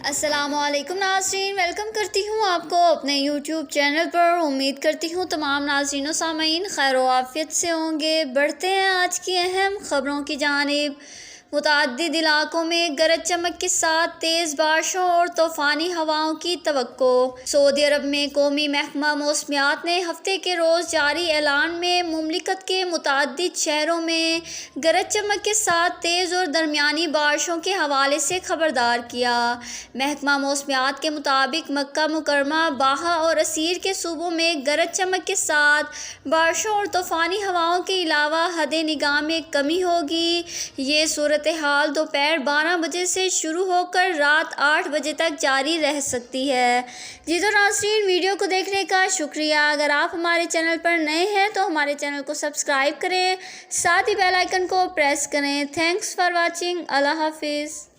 السلام علیکم ناظرین، ویلکم کرتی ہوں آپ کو اپنے یوٹیوب چینل پر۔ امید کرتی ہوں تمام ناظرین و سامعین خیر و عافیت سے ہوں گے۔ بڑھتے ہیں آج کی اہم خبروں کی جانب۔ متعدد علاقوں میں گرج چمک کے ساتھ تیز بارشوں اور طوفانی ہواؤں کی توقع۔ سعودی عرب میں قومی محکمہ موسمیات نے ہفتے کے روز جاری اعلان میں مملکت کے متعدد شہروں میں گرج چمک کے ساتھ تیز اور درمیانی بارشوں کے حوالے سے خبردار کیا۔ محکمہ موسمیات کے مطابق مکہ مکرمہ، باہا اور عسیر کے صوبوں میں گرج چمک کے ساتھ بارشوں اور طوفانی ہواؤں کے علاوہ حد نگاہ میں کمی ہوگی۔ یہ صورتحال دوپہر 12 بجے سے شروع ہو کر رات 8 بجے تک جاری رہ سکتی ہے۔ جی تو ناظرین، ویڈیو کو دیکھنے کا شکریہ۔ اگر آپ ہمارے چینل پر نئے ہیں تو ہمارے چینل کو سبسکرائب کریں، ساتھ ہی بیل آئیکن کو پریس کریں۔ Thanks for watching. اللہ حافظ۔